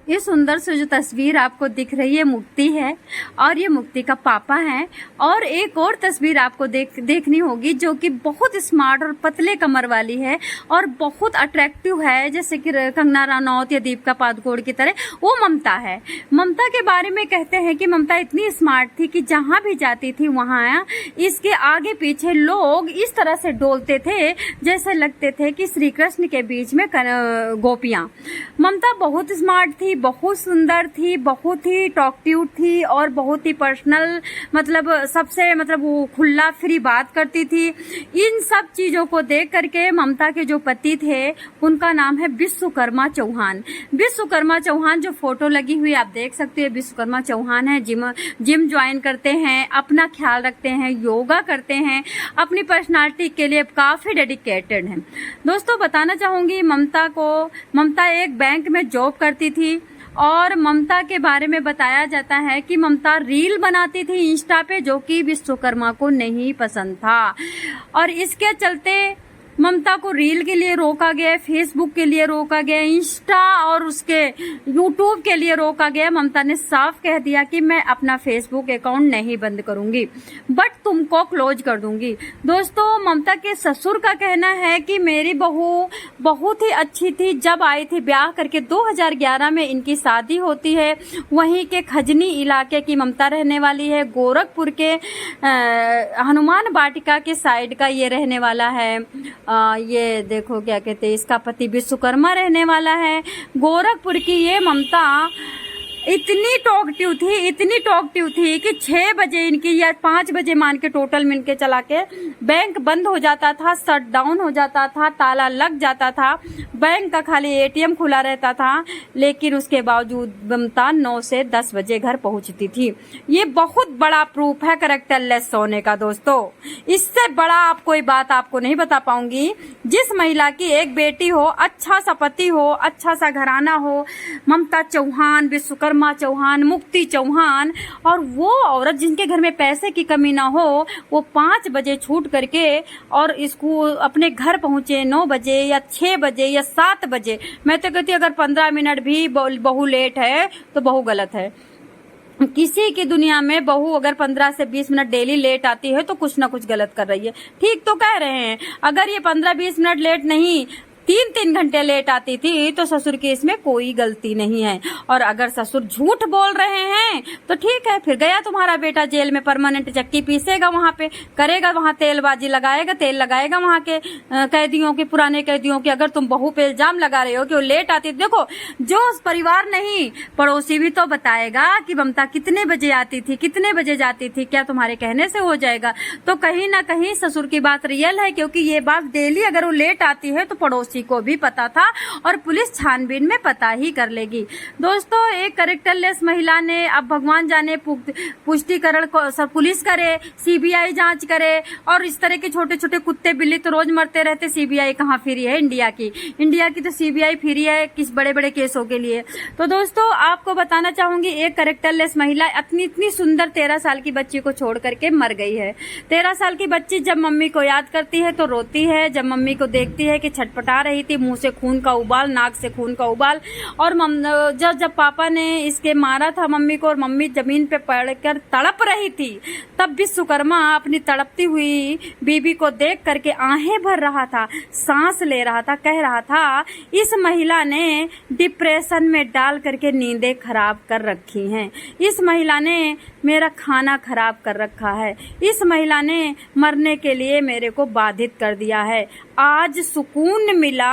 ये सुंदर से जो तस्वीर आपको दिख रही है मुक्ति है और ये मुक्ति का पापा है। और एक और तस्वीर आपको देखनी होगी जो कि बहुत स्मार्ट और पतले कमर वाली है और बहुत अट्रैक्टिव है, जैसे कि कंगना रनौत या दीपिका पादुकोण की तरह। वो ममता है। ममता के बारे में कहते हैं कि ममता इतनी स्मार्ट थी कि जहां भी जाती थी वहां इसके आगे पीछे लोग इस तरह से डोलते थे जैसे लगते थे कि श्री कृष्ण के बीच में गोपियां। ममता बहुत स्मार्ट थी, बहुत सुंदर थी, बहुत ही टॉकटिव थी और बहुत ही पर्सनल, मतलब सबसे वो खुला फ्री बात करती थी। इन सब चीजों को देख करके ममता के जो पति थे उनका नाम है विश्वकर्मा चौहान। विश्वकर्मा चौहान जो फोटो लगी हुई आप देख सकते हैं, विश्वकर्मा चौहान है। जिम ज्वाइन करते हैं, अपना ख्याल रखते हैं, योगा करते हैं, अपनी पर्सनालिटी के लिए काफी डेडिकेटेड हैं। दोस्तों बताना चाहूंगी ममता एक बैंक में जॉब करती थी और ममता के बारे में बताया जाता है कि ममता रील बनाती थी इंस्टा पे, जो कि विश्वकर्मा को नहीं पसंद था और इसके चलते ममता को रील के लिए रोका गया, फेसबुक के लिए रोका गया, इंस्टा और उसके यूट्यूब के लिए रोका गया। ममता ने साफ कह दिया कि मैं अपना फेसबुक अकाउंट नहीं बंद करूंगी बट तुमको क्लोज कर दूंगी। दोस्तों ममता के ससुर का कहना है कि मेरी बहू बहुत ही अच्छी थी। जब आई थी ब्याह करके 2011 में इनकी शादी होती है। वहीं के खजनी इलाके की ममता रहने वाली है, गोरखपुर के हनुमान वाटिका के साइड का ये रहने वाला है। ये देखो क्या कहते हैं, इसका पति विश्वकर्मा रहने वाला है। गोरखपुर की ये ममता इतनी टॉकटिव थी कि 6 बजे इनकी या 5 बजे मान के टोटल मिल के चला के बैंक बंद हो जाता था, शट डाउन हो जाता था, ताला लग जाता था, बैंक का खाली एटीएम खुला रहता था, लेकिन उसके बावजूद ममता 9 से 10 बजे घर पहुंचती थी। ये बहुत बड़ा प्रूफ है कैरेक्टरलेस होने का। दोस्तों इससे बड़ा आप कोई बात आपको नहीं बता पाऊंगी। जिस महिला की एक बेटी हो, अच्छा सा पति हो, अच्छा सा घराना हो, ममता चौहान, विश्वकर्मा चौहान, मुक्ति चौहान, और वो औरत जिनके घर में पैसे की कमी ना हो, वो 5 बजे छूट करके और इसको अपने घर पहुंचे 9 बजे या 6 बजे या 7 बजे। मैं तो कहती अगर 15 मिनट भी बहू लेट है तो बहू गलत है। किसी की दुनिया में बहू अगर 15 से 20 मिनट डेली लेट आती है तो कुछ ना कुछ गलत कर रही है। ठीक तो कह रहे हैं। अगर ये 15-20 मिनट लेट नहीं, 3-3 घंटे लेट आती थी तो ससुर की इसमें कोई गलती नहीं है। और अगर ससुर झूठ बोल रहे हैं तो ठीक है, फिर गया तुम्हारा बेटा जेल में, परमानेंट चक्की पीसेगा, वहां पे करेगा, वहां तेलबाजी लगाएगा, तेल लगाएगा वहां के कैदियों के, पुराने कैदियों के। अगर तुम बहू पे इल्जाम लगा रहे हो कि वो लेट आती, देखो जो परिवार नहीं, पड़ोसी भी तो बताएगा कि ममता कितने बजे आती थी, कितने बजे जाती थी। क्या तुम्हारे कहने से हो जाएगा? तो कहीं ना कहीं ससुर की बात रियल है, क्योंकि ये बात डेली अगर वो लेट आती है तो पड़ोसी को भी पता था और पुलिस छानबीन में पता ही कर लेगी। दोस्तों एक कैरेक्टरलेस महिला ने, अब भगवान जाने पुष्टिकरण को सब पुलिस करे, सीबीआई जांच करे, और इस तरह के छोटे छोटे कुत्ते बिल्ली तो रोज मरते रहते। सीबीआई कहाँ फ्री है? इंडिया की तो सीबीआई फ्री है किस बड़े बड़े केसों के लिए। तो दोस्तों आपको बताना चाहूंगी एक कैरेक्टरलेस महिला इतनी सुंदर 13 साल की बच्ची को छोड़ करके मर गई है। 13 साल की बच्ची जब मम्मी को याद करती है तो रोती है, जब मम्मी को देखती है कि छटपटा रही थी, मुंह से खून का उबाल, नाक से खून का उबाल। और जब पापा ने इसके मारा था मम्मी को और मम्मी जमीन पे पड़कर तड़प रही थी, तब विश्वकर्मा अपनी तड़पती हुई बीबी को देख करके आहें भर रहा था, सांस ले रहा था, कह रहा था इस महिला ने डिप्रेशन में डाल करके नींदें खराब कर रखी हैं, इस महिला ने मेरा खाना खराब कर रखा है, इस महिला ने मरने के लिए मेरे को बाधित कर दिया है। आज सुकून मिला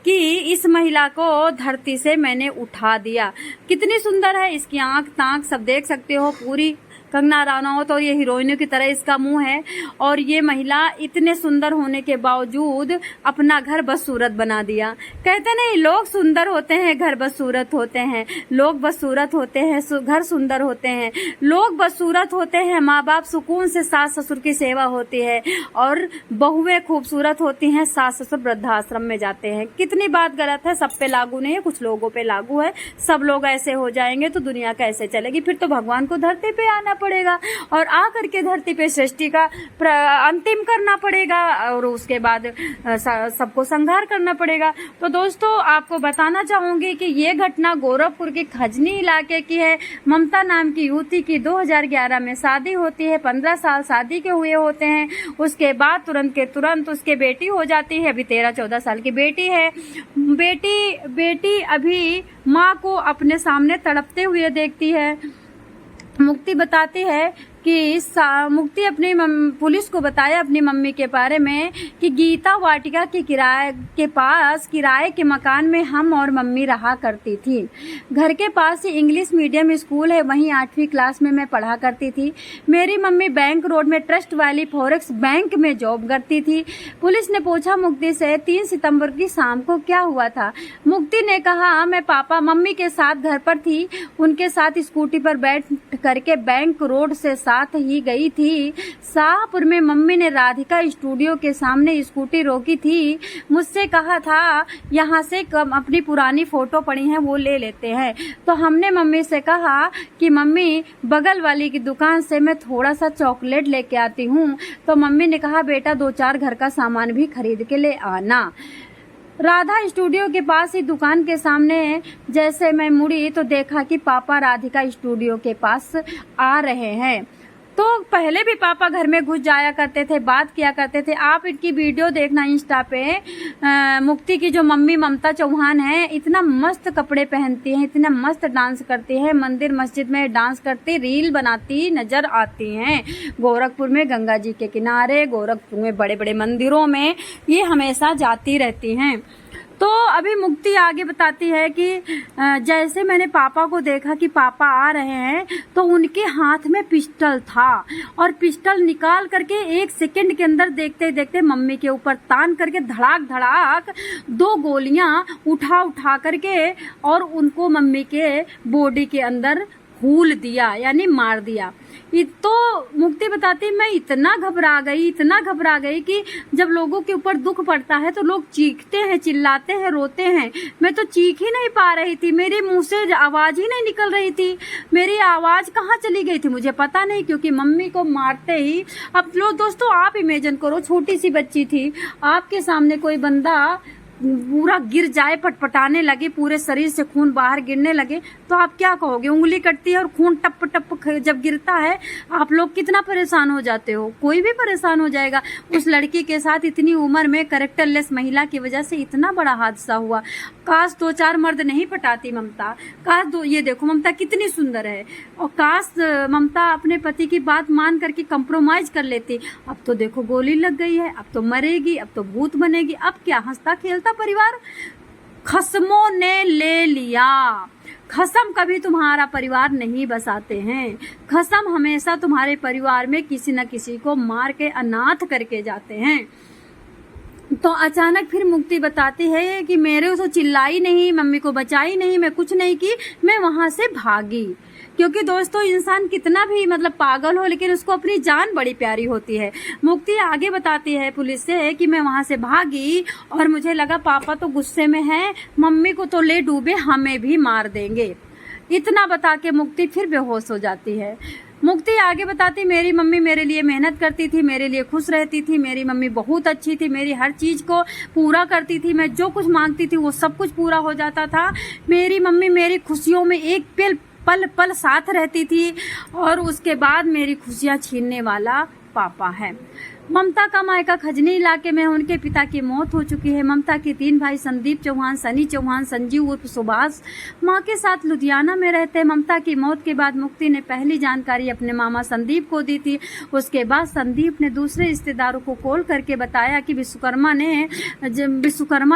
कि इस महिला को धरती से मैंने उठा दिया। कितनी सुंदर है इसकी आंख तांख सब देख सकते हो, पूरी कंगना रनौत और ये हीरोइनों की तरह इसका मुंह है। और ये महिला इतने सुंदर होने के बावजूद अपना घर बदसूरत बना दिया। कहते नहीं लोग सुंदर होते हैं घर बदसूरत होते हैं, लोग बदसूरत होते हैं घर सुंदर होते हैं, लोग बदसूरत होते हैं माँ बाप सुकून से सास ससुर की सेवा होती है, और बहुएं खूबसूरत होती हैं सास ससुर वृद्धाश्रम में जाते हैं। कितनी बात गलत है, सब पे लागू नहीं है, कुछ लोगों पे लागू है। सब लोग ऐसे हो जाएंगे तो दुनिया कैसे चलेगी? फिर तो भगवान को धरती पे आना पड़ेगा और आकर के धरती पे सृष्टि का अंतिम करना पड़ेगा और उसके बाद सबको संहार करना पड़ेगा। तो दोस्तों आपको बताना चाहूंगी कि ये घटना गोरखपुर के खजनी इलाके की है। ममता नाम की युवती की 2011 में शादी होती है। 15 साल शादी के हुए होते हैं। उसके बाद तुरंत के तुरंत उसके बेटी हो जाती है। अभी 13-14 साल की बेटी है। बेटी अभी माँ को अपने सामने तड़पते हुए देखती है। मुक्ति बताती है कि मुक्ति अपनी पुलिस को बताया अपनी मम्मी के बारे में कि गीता वाटिका के किराए के मकान में हम और मम्मी रहा करती थी। घर के पास ही इंग्लिश मीडियम स्कूल है, वहीं 8वीं क्लास में मैं पढ़ा करती थी। मेरी मम्मी बैंक रोड में ट्रस्ट वाली फॉरेक्स बैंक में जॉब करती थी। पुलिस ने पूछा मुक्ति से 3 सितंबर की शाम को क्या हुआ था। मुक्ति ने कहा मैं पापा मम्मी के साथ घर पर थी, उनके साथ स्कूटी पर बैठ करके बैंक रोड से साथ ही गई थी। शाहपुर में मम्मी ने राधिका स्टूडियो के सामने स्कूटी रोकी थी। मुझसे कहा था यहाँ से अपनी पुरानी फोटो पड़ी है वो ले लेते हैं। तो हमने मम्मी से कहा कि मम्मी बगल वाली की दुकान से मैं थोड़ा सा चॉकलेट लेके आती हूँ। तो मम्मी ने कहा बेटा 2-4 घर का सामान भी खरीद के ले आना। राधा स्टूडियो के पास ही दुकान के सामने जैसे मैं मुड़ी तो देखा कि पापा राधिका स्टूडियो के पास आ रहे हैं। तो पहले भी पापा घर में घुस जाया करते थे, बात किया करते थे। आप इनकी वीडियो देखना इंस्टा पे। मुक्ति की जो मम्मी ममता चौहान है इतना मस्त कपड़े पहनती हैं, इतना मस्त डांस करती है, मंदिर मस्जिद में डांस करती रील बनाती नजर आती हैं। गोरखपुर में गंगा जी के किनारे, गोरखपुर में बड़े बड़े मंदिरों में ये हमेशा जाती रहती हैं। तो अभी मुक्ति आगे बताती है कि जैसे मैंने पापा को देखा कि पापा आ रहे हैं तो उनके हाथ में पिस्टल था और पिस्टल निकाल करके 1 सेकंड के अंदर देखते देखते मम्मी के ऊपर तान करके धड़ाक धड़ाक 2 गोलियां उठा करके और उनको मम्मी के बॉडी के अंदर फूल दिया यानी मार दिया। तो मुक्ति बताती मैं इतना घबरा गई कि जब लोगों के ऊपर दुख पड़ता है तो लोग चीखते हैं, चिल्लाते हैं, रोते हैं। मैं तो चीख ही नहीं पा रही थी, मेरे मुंह से आवाज ही नहीं निकल रही थी। मेरी आवाज कहाँ चली गई थी मुझे पता नहीं, क्योंकि मम्मी को मारते ही अब लोग दोस्तों आप इमेजिन करो, छोटी सी बच्ची थी, आपके सामने कोई बंदा पूरा गिर जाए, पटपटाने लगे, पूरे शरीर से खून बाहर गिरने लगे तो आप क्या कहोगे। उंगली कटती है और खून टप टप जब गिरता है आप लोग कितना परेशान हो जाते हो, कोई भी परेशान हो जाएगा। उस लड़की के साथ इतनी उम्र में कैरेक्टरलेस महिला की वजह से इतना बड़ा हादसा हुआ। काश 2-4 मर्द नहीं पटाती ममता, काश ये देखो ममता कितनी सुंदर है, और काश ममता अपने पति की बात मान करके कंप्रोमाइज कर लेती। अब तो देखो गोली लग गई है, अब तो मरेगी, अब तो भूत बनेगी, अब क्या हंसता खेलता परिवार। खस्मों ने ले लिया। खसम कभी तुम्हारा परिवार नहीं बसाते हैं, खसम हमेशा तुम्हारे परिवार में किसी न किसी को मार के अनाथ करके जाते हैं। तो अचानक फिर मुक्ति बताती है कि मेरे तो चिल्लाई नहीं, मम्मी को बचाई नहीं, मैं कुछ नहीं की, मैं वहां से भागी। क्योंकि दोस्तों इंसान कितना भी पागल हो लेकिन उसको अपनी जान बड़ी प्यारी होती है। मुक्ति आगे बताती है पुलिस से कि मैं वहां से भागी और मुझे लगा पापा तो गुस्से में हैं, मम्मी को तो ले डूबे, हमें भी मार देंगे। इतना बता के मुक्ति फिर बेहोश हो जाती है। मुक्ति आगे बताती मेरी मम्मी मेरे लिए मेहनत करती थी, मेरे लिए खुश रहती थी, मेरी मम्मी बहुत अच्छी थी, मेरी हर चीज को पूरा करती थी, मैं जो कुछ मांगती थी वो सब कुछ पूरा हो जाता था। मेरी मम्मी मेरी खुशियों में एक पल पल साथ रहती थी और उसके बाद मेरी खुशियां छीनने वाला पापा है। ममता का मायका खजनी इलाके में उनके पिता की मौत हो चुकी है। ममता के 3 भाई संदीप चौहान, सनी चौहान, संजीव उर्फ सुभाष मां के साथ लुधियाना में रहते हैं। ममता की मौत के बाद मुक्ति ने पहली जानकारी अपने मामा संदीप को दी थी। उसके बाद संदीप ने दूसरे रिश्तेदारों को कॉल करके बताया कि विश्वकर्मा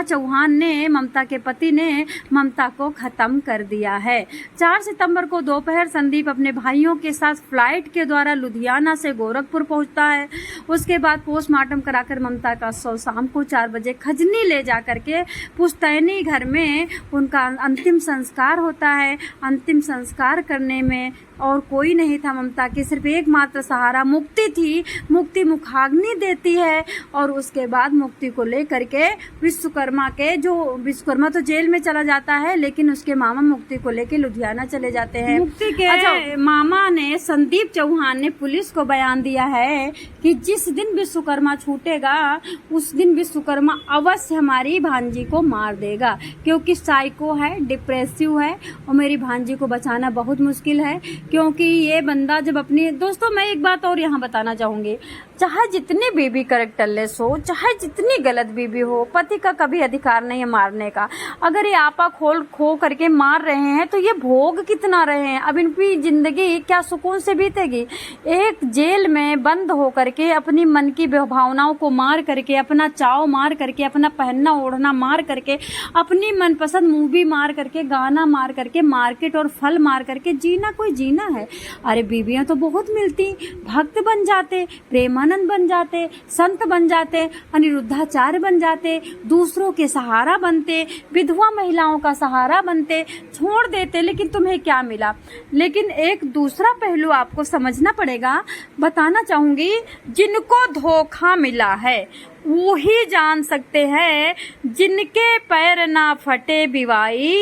चौहान ने, ममता के पति ने ममता को खत्म कर दिया है। 4 सितंबर को दोपहर संदीप अपने भाइयों के साथ फ्लाइट के द्वारा लुधियाना से गोरखपुर पहुंचता है। उसके बाद पोस्टमार्टम कराकर ममता का शव शाम को 4 बजे खजनी ले जा करके पुश्तैनी घर में उनका अंतिम संस्कार होता है। अंतिम संस्कार करने में और कोई नहीं था ममता की, सिर्फ एकमात्र सहारा मुक्ति थी। मुक्ति मुखाग्नि देती है और उसके बाद मुक्ति को लेकर के विश्वकर्मा तो जेल में चला जाता है, लेकिन उसके मामा मुक्ति को लेकर लुधियाना चले जाते हैं। मुक्ति के मामा ने, संदीप चौहान ने पुलिस को बयान दिया है कि जिस दिन विश्वकर्मा छूटेगा उस दिन विश्वकर्मा अवश्य हमारी भांजी को मार देगा, क्योंकि साइको है, डिप्रेसिव है और मेरी भांजी को बचाना बहुत मुश्किल है। क्योंकि ये बंदा जब अपनी, दोस्तों मैं एक बात और यहाँ बताना चाहूंगी, चाहे जितनी बीबी कैरेक्टरलेस हो, चाहे जितनी गलत बीबी हो, पति का कभी अधिकार नहीं है मारने का। अगर ये आपा खो करके मार रहे हैं तो ये भोग कितना रहे हैं, अब इनकी जिंदगी क्या सुकून से बीतेगी। एक जेल में बंद हो करके अपनी मन की भावनाओं को मार करके, अपना चाव मार करके, अपना पहनना ओढ़ना मार करके, अपनी मनपसंद मूवी मार करके, गाना मार करके, मार्केट और फल मार करके जीना कोई जीना है। अरे बीबियां तो बहुत मिलती, भक्त बन जाते, प्रेमानंद बन जाते, संत बन जाते, अनिरुद्धाचार्य बन जाते, दूसरों के सहारा बनते, विधवा महिलाओं का सहारा बनते, छोड़ देते। लेकिन तुम्हें क्या मिला? लेकिन एक दूसरा पहलू आपको समझना पड़ेगा, बताना चाहूंगी, जिनको धोखा मिला है वो ही जान सकते हैं, जिनके पैर ना फटे बिवाई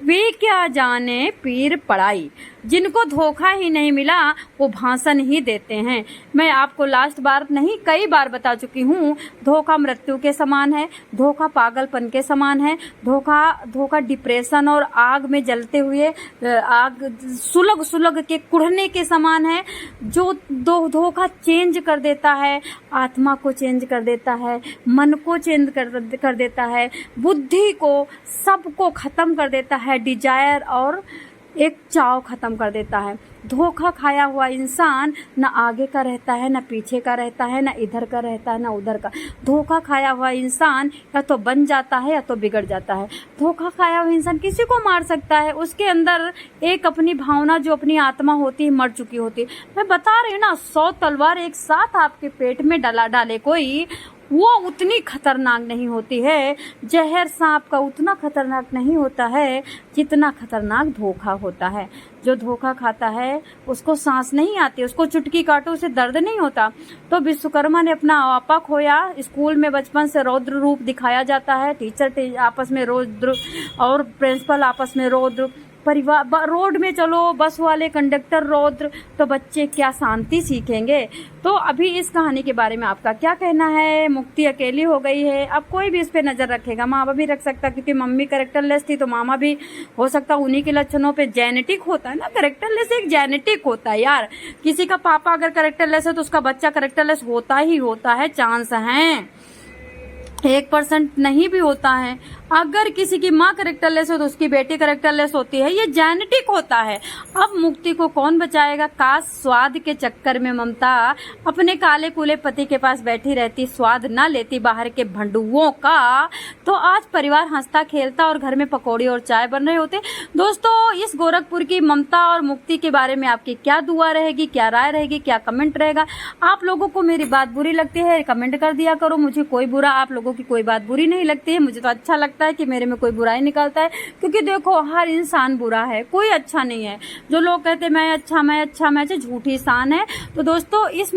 वे क्या जाने पीर पड़ाई। जिनको धोखा ही नहीं मिला वो भाषण ही देते हैं। मैं आपको लास्ट बार नहीं कई बार बता चुकी हूँ, धोखा मृत्यु के समान है, धोखा पागलपन के समान है, धोखा डिप्रेशन और आग में जलते हुए आग सुलग के कुढ़ने के समान है। जो धोखा चेंज कर देता है, आत्मा को चेंज कर देता है, मन को चेंज कर देता है, बुद्धि को, सबको खत्म कर देता है, डिजायर और एक चाव खत्म कर देता है। धोखा खाया हुआ इंसान न आगे का रहता है, न पीछे का रहता है, न इधर का रहता है, न उधर का। धोखा खाया हुआ इंसान या तो बन जाता है या तो बिगड़ जाता है। धोखा खाया हुआ इंसान किसी को मार सकता है, उसके अंदर एक अपनी भावना, जो अपनी आत्मा होती है, मर चुकी होती है। मैं बता रही हूँ ना, 100 तलवार एक साथ आपके पेट में डाले कोई, वो उतनी खतरनाक नहीं होती है। जहर सांप का उतना खतरनाक नहीं होता है जितना खतरनाक धोखा होता है। जो धोखा खाता है उसको सांस नहीं आती, उसको चुटकी काटो उसे दर्द नहीं होता। तो विश्वकर्मा ने अपना आपा खोया। स्कूल में बचपन से रौद्र रूप दिखाया जाता है, टीचर आपस में रौद्र और प्रिंसिपल आपस में रौद्र, परिवार रोड में चलो बस वाले कंडक्टर रौद्र, तो बच्चे क्या शांति सीखेंगे। तो अभी इस कहानी के बारे में आपका क्या कहना है? मुक्ति अकेली हो गई है, अब कोई भी इस पे नजर रखेगा, माँ बाप भी रख सकता, क्योंकि मम्मी कैरेक्टरलेस थी तो मामा भी हो सकता उन्हीं के लक्षणों पे। जेनेटिक होता है ना, कैरेक्टरलेस एक जेनेटिक होता है यार। किसी का पापा अगर कैरेक्टरलेस है तो उसका बच्चा कैरेक्टरलेस होता ही होता है, चांस है, 1% नहीं भी होता है। अगर किसी की माँ कैरेक्टरलेस हो तो उसकी बेटी कैरेक्टरलेस होती है, ये जेनेटिक होता है। अब मुक्ति को कौन बचाएगा? काश स्वाद के चक्कर में ममता अपने काले कूले पति के पास बैठी रहती, स्वाद ना लेती बाहर के भंडुओं का, तो आज परिवार हंसता खेलता और घर में पकौड़ी और चाय बन रहे होते। दोस्तों, इस गोरखपुर की ममता और मुक्ति के बारे में आपकी क्या दुआ रहेगी, क्या राय रहेगी, क्या कमेंट रहेगा? आप लोगों को मेरी बात बुरी लगती है कमेंट कर दिया करो, मुझे कोई बुरा, आप लोगों की कोई बात बुरी नहीं लगती है, मुझे तो अच्छा लगता है कि मेरे में कोई बुराई निकलता है। क्योंकि देखो, हर इंसान बुरा है, कोई अच्छा नहीं है। जो लोग कहते हैं मैं अच्छा, झूठी शान है। तो दोस्तों, इस